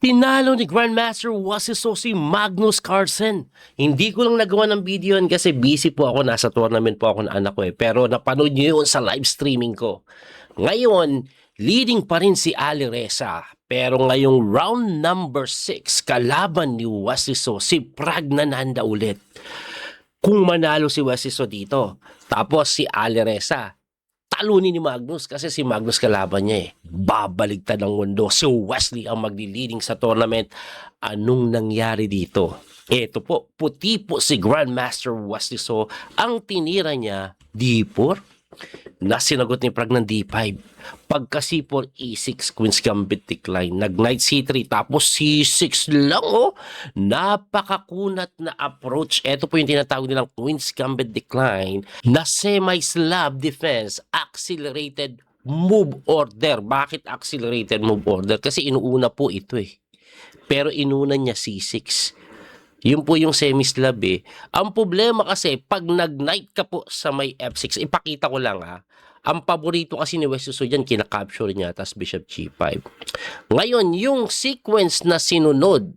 Tinalo ni Grandmaster Wasiso si Magnus Carlsen. Hindi ko lang nagawa ng video yan kasi busy po ako. Nasa tournament po ako ng anak ko eh. Pero napanood nyo yun sa live streaming ko. Ngayon, leading pa rin si Ali Reza. Pero ngayong round number 6, kalaban ni Wasiso si Pragnananda ulit. Kung manalo si Wasiso dito, tapos si Ali Reza, talunin ni Magnus kasi si Magnus kalaban niya eh. Babaligtad ang mundo. Si Wesley ang magli-leading sa tournament. Anong nangyari dito? Ito po, puti po si Grandmaster Wesley. So, ang tinira niya, D4. Na sinagot ni Prag ng D5. Pagka C4, E6, Queen's Gambit decline. Nag-Knight C3, tapos C6 lang oh. Napakakunat na approach. Ito po yung tinatawag nilang Queen's Gambit decline na semi-slab defense, accelerated move order. Bakit accelerated move order? Kasi inuuna po ito eh. Pero inuna niya C6. Yun po yung semi-slab eh. Ang problema kasi, pag nag-knight ka po sa may F6, ipakita ko lang ha, ang paborito kasi ni Wasiso dyan, kinakapture niya, tas Bishop G5. Ngayon, yung sequence na sinunod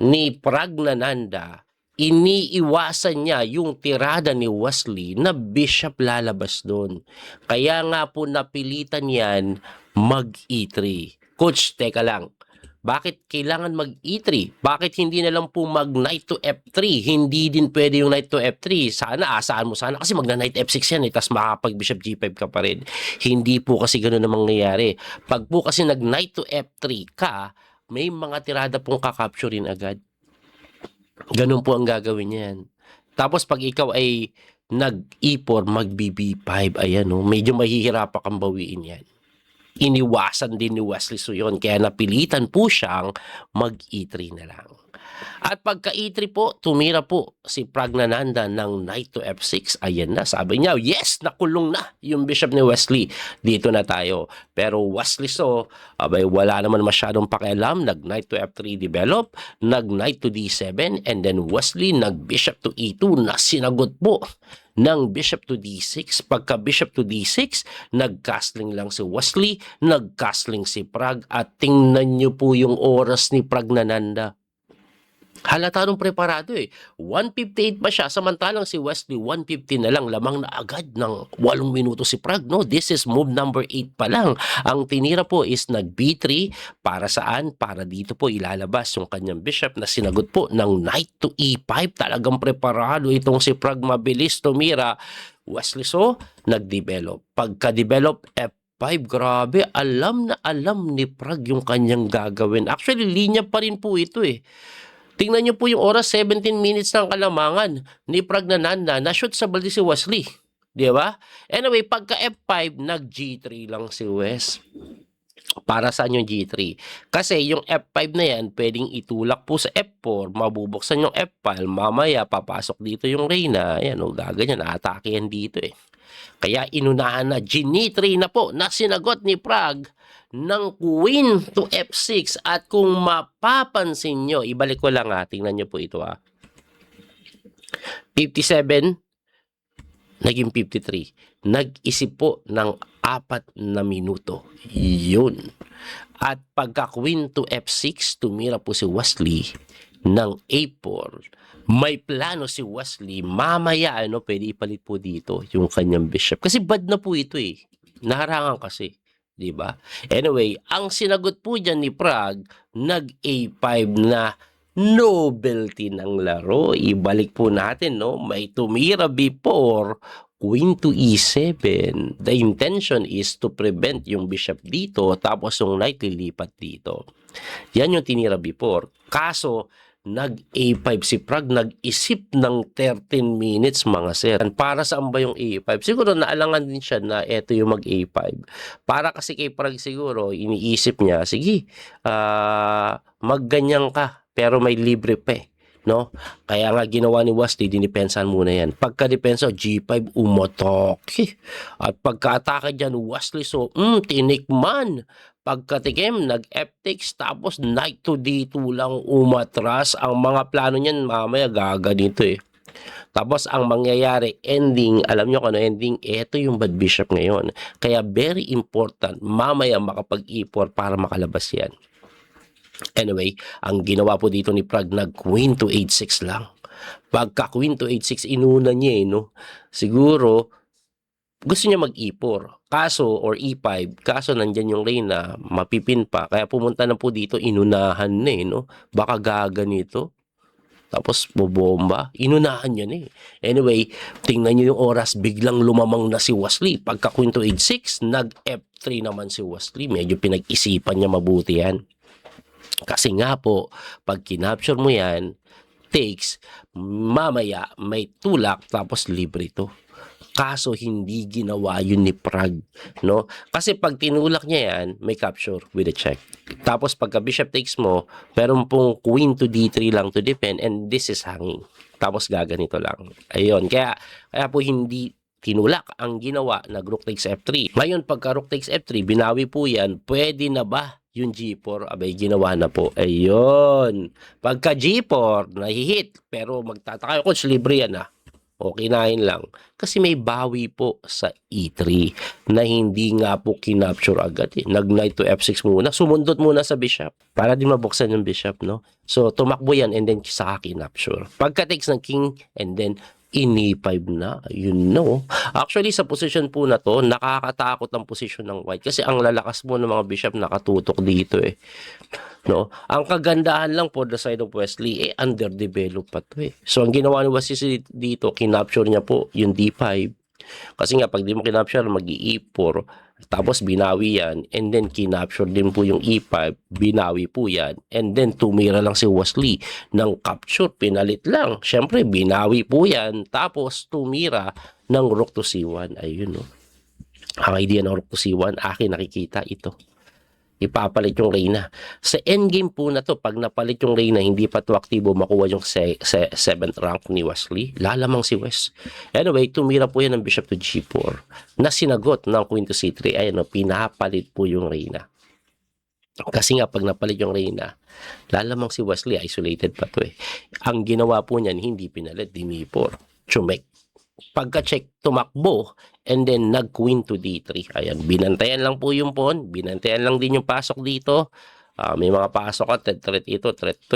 ni Pragnananda, iniiwasan niya yung tirada ni Wesley na Bishop lalabas doon. Kaya nga po napilitan yan mag-E3. Coach, teka lang. Bakit kailangan mag-E3? Bakit hindi na lang po mag-Knight to F3? Hindi din pwede yung Knight to F3. Sana, asaan mo sana. Kasi magna-Knight F6 yan eh. Tapos makapag-Bishop G5 ka pa rin. Hindi po kasi gano'n ang mangyayari. Pag po kasi nag-Knight to F3 ka, may mga tirada pong kakapturin agad. Ganun po ang gagawin yan. Tapos pag ikaw ay nag-E4, mag-BB5, ayan o, medyo mahihirapan kang bawiin yan. Iniwasan din ni Wesley so yun. Kaya napilitan po siyang mag-E3 na lang. At pagka E3 po, tumira po si Pragnananda ng Knight to F6. Ayan na, sabi niya, yes, nakulong na yung Bishop ni Wesley. Dito na tayo. Pero Wesley so, abay, wala naman masyadong pakialam. Nag-Knight to F3 develop, nag-Knight to D7, and then Wesley nag-Bishop to E2 na sinagot po ng Bishop to D6. Pagka Bishop to D6, nag-castling lang si Wesley, nag-castling si Prag, at tingnan nyo po yung oras ni Pragnananda. Halata nung preparado eh. 1:58 pa siya, samantalang si Wesley 1:50 na lang, lamang na agad ng 8 minuto si Prag. No, this is move number 8 pa lang. Ang tinira po is nag B3 para saan? Para dito po ilalabas yung kanyang bishop na sinagot po ng Knight to E5. Talagang preparado itong si Prag, mabilis tumira. Wesley so nag-develop. Pagka-develop F5, grabe, alam na alam ni Prag yung kanyang gagawin. Actually, linya pa rin po ito eh. Tingnan niyo po yung oras, 17 minutes ng kalamangan ni Pragnananda. Na-shoot sa balde si Wesley. Di ba? Anyway, pagka F5, nag-G3 lang si Wes. Para saan yung G3? Kasi yung F5 na yan, pwedeng itulak po sa F4, mabubuksan yung F5, mamaya papasok dito yung Reyna. Ayan o, gaganyan, atake yan dito eh. Kaya inunahan na, G3 na po, na sinagot ni Prag ng Queen to F6. At kung mapapansin nyo, ibalik ko lang ha, tingnan nyo po ito ha. 57, naging 53. Nag-isip po ng 4 na minuto. Yun. At pagka Queen to F6, tumira po si Wesley ng A4. May plano si Wesley, mamaya ano, pwede ipalit po dito yung kanyang bishop. Kasi bad na po ito eh. Naharangan kasi. Diba? Anyway, ang sinagot po dyan ni Prag, nag-A5 na novelty ng laro. Ibalik po natin, no? May tumira before, Queen to E7. The intention is to prevent yung bishop dito, tapos yung knight lilipat dito. Yan yung tinira before. Kaso, nag-A5 si Prag, nag-isip ng 13 minutes mga sir. Para saan ba yung A5? Siguro naalangan din siya na eto yung mag-A5. Para kasi kay Prag siguro, iniisip niya, sige, magganyan ka, pero may libre pa eh. No? Kaya nga ginawa ni Wesley, dinipensahan muna yan. Pagka-depensa, G5, umotok. At pagka-atake dyan, Wesley, so, tinikman. Pagkatikim, nag-F6, tapos Knight to D2 lang umatras. Ang mga plano niyan, mamaya gaganito eh. Tapos ang mangyayari, ending, alam nyo kung ano ending, ito yung bad bishop ngayon. Kaya very important, mamaya makapag-E4 para makalabas yan. Anyway, ang ginawa po dito ni Prague, nag-queen to h6 lang. Pagka queen to h6, inuna niya no? Siguro, gusto niya mag-e4. Kaso, or e5, kaso nandyan yung reyna, mapipin pa. Kaya pumunta na po dito, inunahan na no? Baka gaganito. Tapos bobomba, inunahan niya na Anyway, tingnan niyo yung oras, biglang lumamang na si Wesley. Pagka queen to h6, nag-f3 naman si Wesley. Medyo pinag-isipan niya mabuti yan. Kasi nga po, pag kinapture mo yan, takes, mamaya may tulak tapos libre to. Kaso hindi ginawa yun ni Prague, no? Kasi pag tinulak niya yan, may capture with a check. Tapos pagka bishop takes mo, meron pong queen to d3 lang to defend and this is hanging. Tapos gaganito lang. Ayun, kaya po hindi tinulak. Ang ginawa, nag-rook takes f3. Ngayon, pagka rook takes f3, binawi po yan, pwede na ba yung g4? Abay, ginawa na po. Ayun. Pagka g4, nahihit. Pero magtataka, coach, libre yan o kinain lang. Kasi may bawi po sa e3 na hindi nga po kinapture agad. Nag-knight to f6 muna. Sumundot muna sa bishop para din mabuksan yung bishop, no? So, tumakbo yan and then saka kinapture. Pagka takes ng king and then e5 na, Actually, sa position po na to, nakakatakot ang position ng white kasi ang lalakas mo ng mga bishop nakatutok dito no? Ang kagandahan lang po the side of Wesley, underdeveloped pa to So, ang ginawa ni Wesley dito, kinapture niya po yung d5. Kasi nga, pag di mo kinapture, mag-e4, tapos binawi yan, and then kinapture din po yung e5, binawi po yan, and then tumira lang si Wesley ng capture, pinalit lang. Syempre, binawi po yan, tapos tumira ng rook to c1. Ayun, no? Ang idea ng rook to c1, akin nakikita ito. Ipapalit yung reyna. Sa endgame po na to, pag napalit yung reyna, hindi pa to aktibo, makuha yung 7th rank ni Wesley, lalamang si Wes. Anyway, tumira po yan ng bishop to g4 na sinagot ng queen to c3. Ayan, pinapalit po yung reyna. Kasi nga, pag napalit yung reyna, lalamang si Wesley, isolated pa to Ang ginawa po niyan, hindi pinalit, dimi4. Chumek. Pagka-check, tumakbo, and then nag-queen to d3. Ayan, binantayan lang po yung pawn, binantayan lang din yung pasok dito. May mga pasok at threat ito, threat to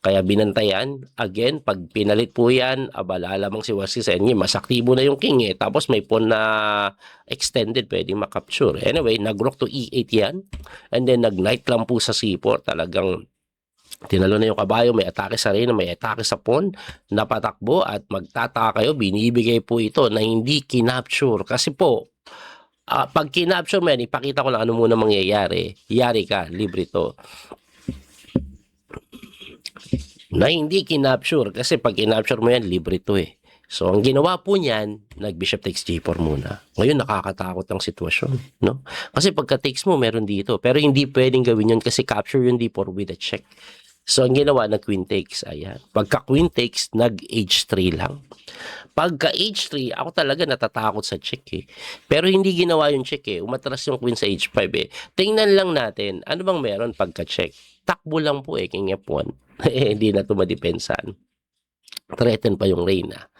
Kaya binantayan, again, pag pinalit po yan, abala lamang si Wesley sa inyo, mas aktibo na yung king Tapos may pawn na extended, pwedeng makapture. Anyway, nag-rook to e8 yan, and then nag-knight lang po sa c4, talagang tinalo na yung kabayo, may atake sa reyna, may atake sa pawn, napatakbo at magtataka kayo, binibigay po ito na hindi kinapture. Kasi po, pag kinapture mo yan, ipakita ko lang ano muna mangyayari. Yari ka, libre to. Na hindi kinapture, kasi pag kinapture mo yan, libre to So, ang ginawa po niyan, nag-bishop takes g4 muna. Ngayon, nakakatakot ang sitwasyon, no? Kasi pagka takes mo, meron dito. Pero hindi pwedeng gawin yun kasi capture yung d4 with a check. So, ang ginawa, nag-queen takes. Ayan. Pagka queen takes, nag-h3 lang. Pagka h3, ako talaga natatakot sa check Pero hindi ginawa yung check Umatras yung queen sa h5 Tingnan lang natin, ano bang meron pagka check? Takbo lang po king f1. Hindi na ito madipensan. Threaten pa yung reyna.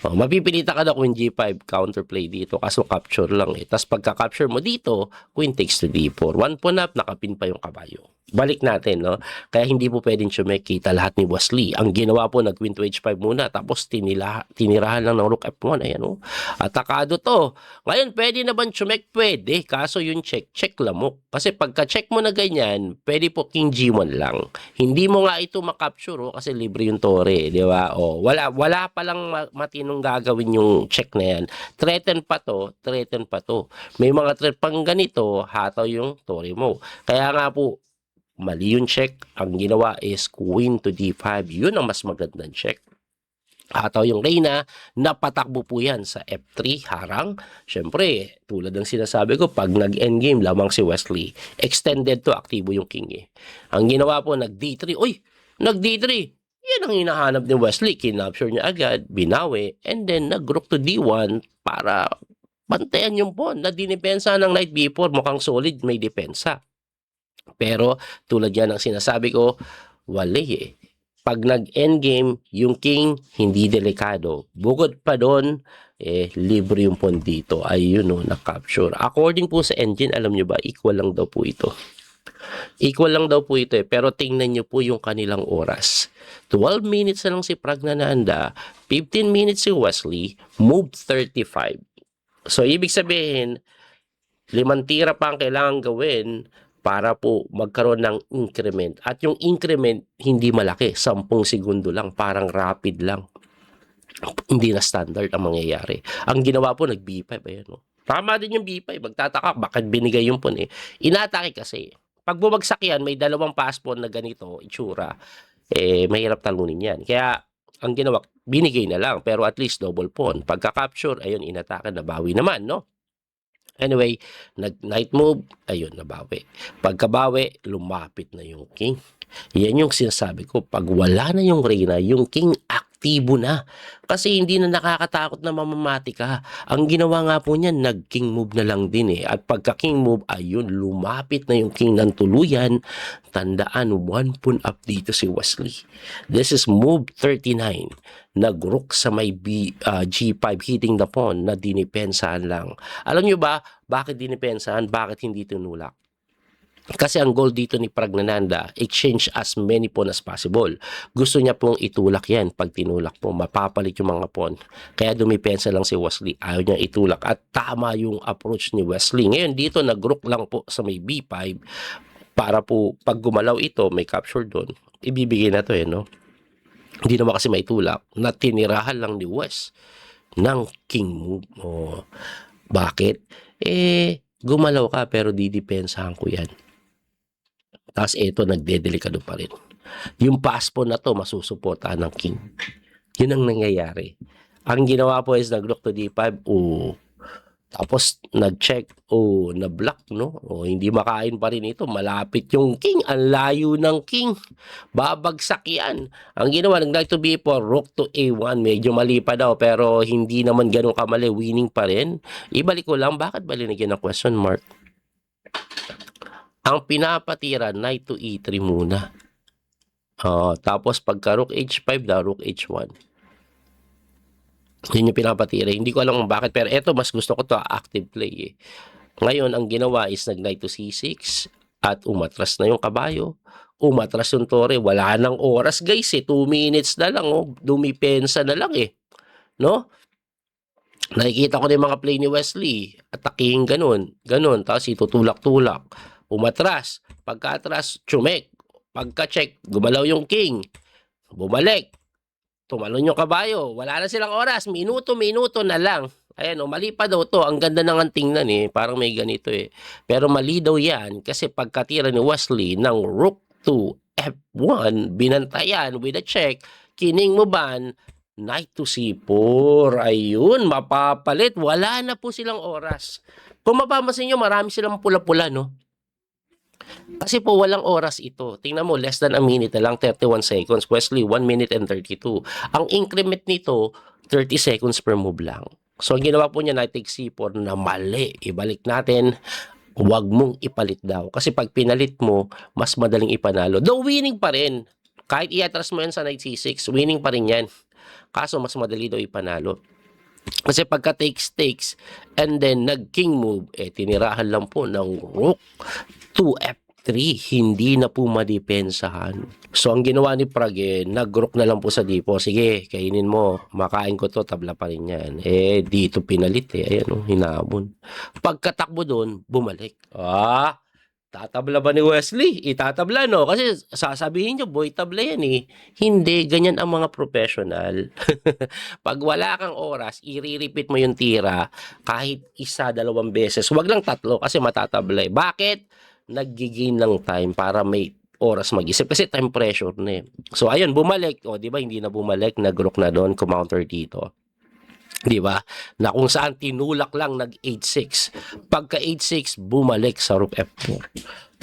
Mapipilita ka na queen g5, counterplay dito, kaso capture lang Tapos pagka-capture mo dito, queen takes to d4. One pawn up, nakapin pa yung kabayo. Balik natin, no? Kaya hindi po pwedeng kita lahat ni Wesley. Ang ginawa po, nag-queen to h5 muna, tapos tinirahan lang ng rook f1. Ayan, no? Atakado to. Ngayon, pwede na ba chumek? Pwede. Kaso yung check lamok. Kasi pagka-check mo na ganyan, pwede po king g1 lang. Hindi mo nga ito makapture, kasi libre yung tore, di ba? Wala pa lang matinong gagawin yung check na yan. Threaten pa to. May mga threat pang ganito, hataw yung tore mo. Kaya nga po, mali yung check. Ang ginawa is queen to d5. Yun ang mas magandang check. Hataw yung reyna, napatakbo po yan sa f3, harang. Siyempre, tulad ng sinasabi ko, pag nag-endgame, lamang si Wesley. Extended to, aktibo yung king Ang ginawa po, nag-d3. Uy! Nag-d3! Yan ang hinahanap ni Wesley. Kinapture niya agad, binawi, and then nag-rook to d1 para bantayan yung pawn. Na dinipensa ng knight b4, mukhang solid, may depensa. Pero tulad yan ang sinasabi ko, wali Pag nag-endgame, yung king hindi delikado. Bukod pa doon, libre yung pawn dito. Ayun na-capture. According po sa engine, alam nyo ba, equal lang daw po ito. Equal lang daw po ito eh, pero tingnan nyo po yung kanilang oras. 12 minutes na lang si Pragnananda, 15 minutes si Wesley, move 35. So, ibig sabihin, 5 tira pa ang kailangan gawin para po magkaroon ng increment. At yung increment, hindi malaki. 10 segundo lang. Parang rapid lang. Hindi na standard ang mangyayari. Ang ginawa po, nag-B5. Ayan, no? Tama din yung B5. Magtataka, bakit binigay yung pun eh. Inatake kasi. Pag bumagsak yan, may 2 passport na ganito, itsura. Mahirap talunin yan. Kaya, ang ginawa, binigay na lang. Pero at least double pawn. Pagka-capture, ayun, inatake, nabawi naman, no? Anyway, nag-night move, ayun, nabawi. Pagkabawi, lumapit na yung king. Yan yung sinasabi ko, pag wala na yung reyna, yung king aktibo na. Kasi hindi na nakakatakot na mamamati ka. Ang ginawa nga po niyan, nag-king move na lang din eh. At pagka-king move, ayun, lumapit na yung king ng tuluyan. Tandaan, 1 pawn up dito si Wesley. This is move 39. Nag-rook sa may G5 hitting the pawn na dinipensahan lang. Alam nyo ba, bakit dinipensahan? Bakit hindi tinulak? Kasi ang goal dito ni Pragnananda, exchange as many pawn as possible. Gusto niya pong itulak yan. Pag tinulak po, mapapalit yung mga pawn. Kaya dumipensa lang si Wesley. Ayaw niya itulak. At tama yung approach ni Wesley. Ngayon dito, nag-rook lang po sa may B5 para po pag gumalaw ito, may capture doon. Ibibigay na to eh, no? Hindi naman kasi maitulak na tinirahan lang ni West ng king move. Oh, bakit? Gumalaw ka pero didepensahan ko yan. Tapos ito, nagdedelikado pa rin. Yung passport na to, masusuportahan ng king. Yun ang nangyayari. Ang ginawa po is nag-rook to d5, tapos nag-check, na-block, no? Hindi makain pa rin ito. Malapit yung king. Ang layo ng king. Babagsak yan. Ang ginawa, nag-knight to b4, rook to a1. Medyo mali pa daw, pero hindi naman ganun kamali. Winning pa rin. Ibalik ko lang, bakit ba linagyan ng question mark? Ang pinapatira, knight to e3 muna. Tapos pagka rook h5 daw, rook h1. Yun yung pinapatira. Hindi ko alam kung bakit. Pero eto, mas gusto ko to active play eh. Ngayon, ang ginawa is nag-knight to c6 at umatras na yung kabayo. Umatras yung tore. Wala nang oras guys eh. 2 minutes na lang oh. Dumipensa na lang eh. No? Nakikita ko na yung mga play ni Wesley. Ataking ganun. Ganun. Tapos itutulak-tulak. Umatras. Pagka-atras, chumek. Pagka-check, gumalaw yung king. Bumalik. Tumalon yung kabayo. Wala na silang oras. Minuto-minuto na lang. Ayan, mali pa daw to. Ang ganda ng tingnan eh. Parang may ganito eh. Pero mali daw yan kasi pagkatira ni Wesley ng rook to f1, binantayan with a check, kining mo ban, knight to c4. Ayun, mapapalit. Wala na po silang oras. Kung mapapansin nyo, marami silang pula-pula, no? Kasi po walang oras ito. Tingnan mo, less than a minute na lang, 31 seconds. Wesley, 1 minute and 32. Ang increment nito, 30 seconds per move lang. So, ang ginawa po niya, knight takes c4 na mali. Ibalik natin, huwag mong ipalit daw. Kasi pag pinalit mo, mas madaling ipanalo. Though winning pa rin. Kahit iatras mo yan sa knight c6, winning pa rin yan. Kaso, mas madali daw ipanalo. Kasi pagka takes, and then nag-king move, tinirahan lang po ng rook to f3, hindi na po madipensahan. So, ang ginawa ni Prag, nag-rook na lang po sa dipo. Sige, kainin mo. Makain ko to, tabla pa rin yan. Dito pinalit Ayan, hinamon. Pagkatakbo doon, bumalik. Tatabla ba ni Wesley? Itatabla, no? Kasi sasabihin nyo, boy, tabla yan eh. Hindi, ganyan ang mga professional. Pag wala kang oras, i-repeat mo yung tira kahit 1, 2 beses. Huwag lang 3 kasi matatabla. Bakit? Nag-gain ng time para may oras mag-isip kasi time pressure na eh. So, ayun, bumalik. Di ba, hindi na bumalik. Nag-rook na doon, kumounter dito. Di ba? Na kung saan tinulak lang nag-8-6. Pagka 8-6, bumalik sa rook f4.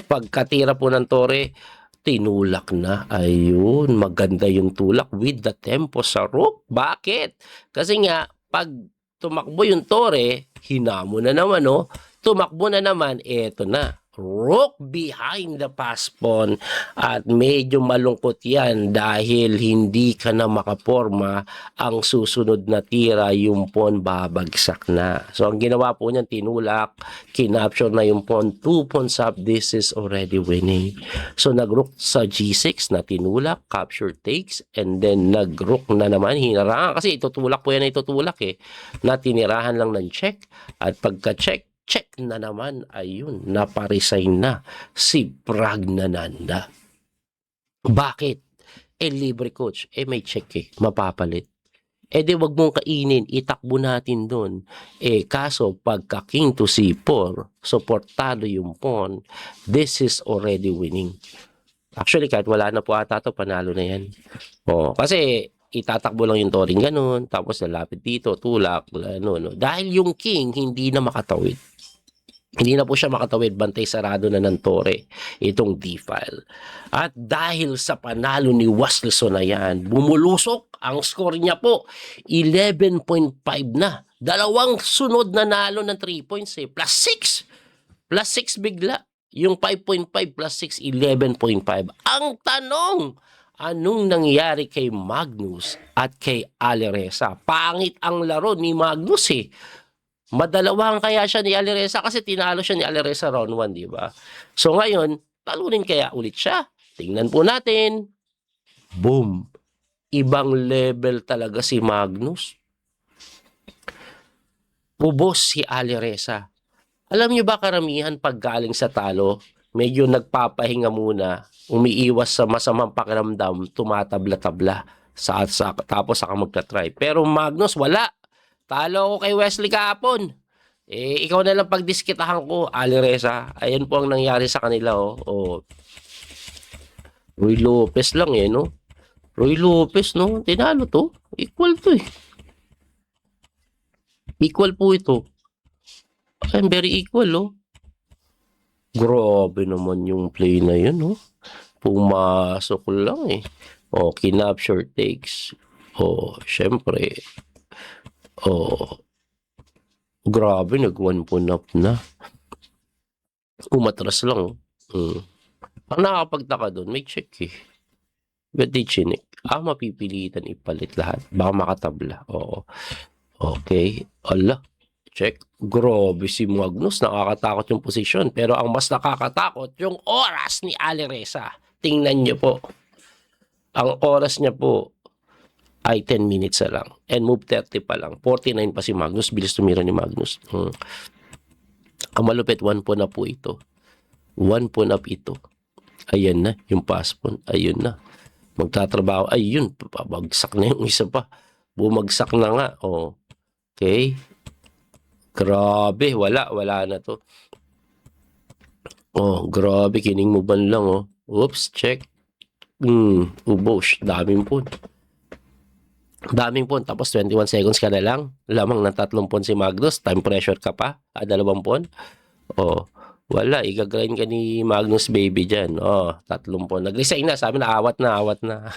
Pagkatira po ng tore, tinulak na. Ayun, maganda yung tulak with the tempo sa rook. Bakit? Kasi nga, pag tumakbo yung tore, hinamo na naman, no? Tumakbo na naman, eto na. rook behind the pass pawn at medyo malungkot yan dahil hindi ka na makaporma. Ang susunod na tira yung pawn babagsak na. So ang ginawa po niyan, tinulak, kinapture na yung pawn, 2 pawns up. This is already winning. So nag-rook sa g6 na tinulak, capture takes, and then nag-rook na naman, hinarangan kasi itutulak po yan na itutulak na tinirahan lang ng check, at pagka-check, check na naman, ayun, naparesign na si Pragnananda. Bakit? Libre coach, may check mapapalit. Di wag mong kainin, itakbo natin doon. Kaso pagka king to c4, suportado yung pawn, this is already winning. Actually, kahit wala na po ata to, panalo na yan. Kasi itatakbo lang yung toring ganun, tapos lalapit dito, tulak, no. Dahil yung king hindi na makatawid. Hindi na po siya makatawid, bantay sarado na ng tore itong d-file. At dahil sa panalo ni Wesley So na yan, bumulusok ang score niya po, 11.5 na. Dalawang sunod na nalo ng 3 points plus 6. Plus 6 bigla. Yung 5.5 plus 6, 11.5. Ang tanong, anong nangyari kay Magnus at kay Alireza? Pangit ang laro ni Magnus Madalawang kaya siya ni Alireza kasi tinalo siya ni Alireza round 1, di ba? So ngayon, talunin kaya ulit siya. Tingnan po natin. Boom. Ibang level talaga si Magnus. Ubos si Alireza. Alam niyo ba karamihan pag galing sa talo, medyo nagpapahinga muna, umiiwas sa masamang pakiramdam, tumatabla-tabla. Tapos saka magta-try. Pero Magnus, wala. Talo ko kay Wesley kahapon. Ikaw na lang pagdiskitahan ko, Alireza. Ayan po ang nangyari sa kanila, Roy Lopez lang, no? Roy Lopez, no? Tinalo to. Equal to, Equal po ito. I'm very equal, Grabe naman yung play na yun, Pumasok lang, kinapture takes. Syempre. Grabe, nag-1 pawn up na. Umatras lang. Ang nakakapagtaka doon, may check But they chinik. Mapipilitan ipalit lahat. Baka makatabla. Okay. Ala. Check. Grabe si Magnus. Nakakatakot yung posisyon. Pero ang mas nakakatakot, yung oras ni Alireza. Tingnan niyo po. Ang oras niya po ay 10 minutes na lang. And move 30 pa lang. 49 pa si Magnus. Bilis tumira ni Magnus. Ang malupit, 1 pawn up po ito. 1 pawn up ito. Ayan na. Yung pass pawn. Ayun na. Magtatrabaho. Ayun. Babagsak na yung isa pa. Bumagsak na nga. Okay. Grabe. Wala na to. Grabe. Kining mo ban lang, Oops. Check. Ubos. Daming pawn. Tapos 21 seconds ka na lang. Lamang ng 3 pawn si Magnus. Time pressure ka pa. 2 pawn. Wala. Igagrind ka ni Magnus baby dyan. 3 pawn. Nag-resign na. Sabi na awat na. awat na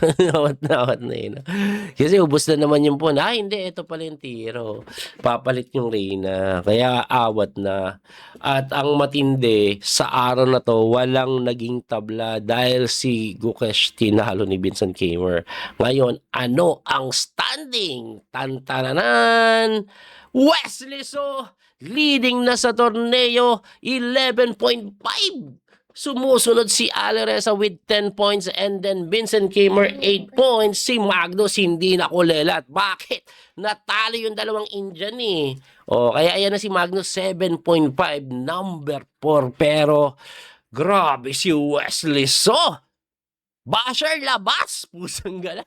Kasi ubos na naman yung pawn. Hindi. Ito pala yung tiro. Papalit yung Reyna. Kaya awat na. At ang matindi, sa araw na to, walang naging tabla dahil si Gukesh tinalo ni Vincent Keimer. Ngayon, ano ang standing? Tantananan! Wesley So leading na sa torneo, 11.5. Sumusunod si Alireza with 10 points and then Vincent Keimer 8 points. Si Magnus hindi na kulelat. Bakit? Natalo yung dalawang Indian kaya ayan na si Magnus 7.5, number 4. Pero grabe si Wesley So. Basher labas. Pusang gala.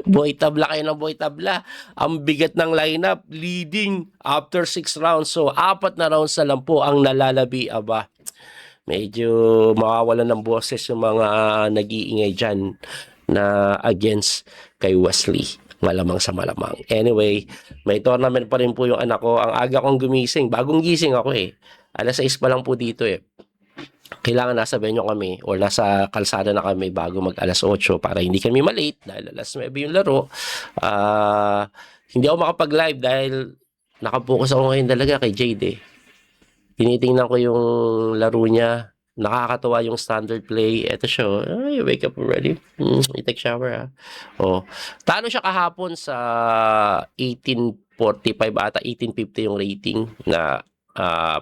Boy tabla kayo ng boy tabla. Ang bigat ng lineup, leading after 6 rounds. So, 4 na rounds na lang po ang nalalabi. Medyo mawawalan ng boses yung mga nag-iingay dyan na against kay Wesley. Malamang sa malamang. Anyway, may tournament pa rin po yung anak ko. Ang aga kong gumising. Bagong gising ako Alas 6 pa lang po dito Kailangan nasa venue kami or nasa kalsada na kami bago mag alas 8 para hindi kami malate dahil alas 9 yung laro. Hindi ako makapag-live dahil nakapokus ako ngayon talaga kay Jade tinitingnan ko yung laro niya. Nakakatuwa yung standard play. Ito siya. Ay, wake up already. I-take shower ha. Oh. Talo siya kahapon sa 1845 ata 1850 yung rating na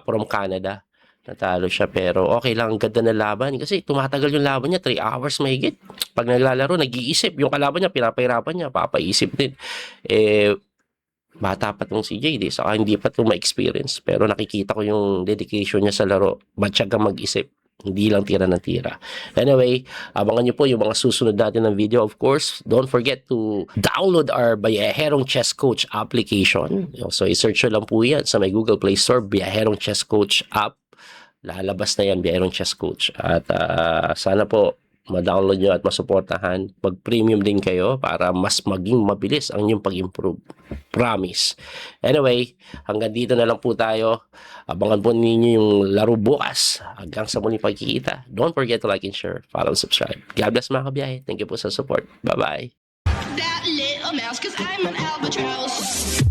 from Canada. Natalo siya pero okay lang, ang ganda ng laban kasi tumatagal yung laban niya 3 hours mahigit. Pag naglalaro, nag-iisip yung kalaban niya, pinapahirapan niya, papaisip din. Bata pa tong si JD, saka hindi pa ito ma-experience. Pero nakikita ko yung dedication niya sa laro. Matyagang mag-isip. Hindi lang tira ng tira. Anyway, abangan nyo po yung mga susunod natin ng video. Of course, don't forget to download our Biyaherong Chess Coach application. So, i-search nyo lang po yan sa may Google Play Store, Biyaherong Chess Coach app. Lalabas na yan, Biyaherong Chess Coach. At sana po, ma-download nyo at masuportahan. Pag-premium din kayo para mas maging mabilis ang inyong pag-improve. Promise. Anyway, hanggang dito na lang po tayo. Abangan po ninyo yung laro bukas. Hanggang sa muling pagkikita. Don't forget to like and share, follow and subscribe. God bless mga kabiyahe. Thank you po sa support. Bye-bye. That little mouse, 'cause I'm an albatross.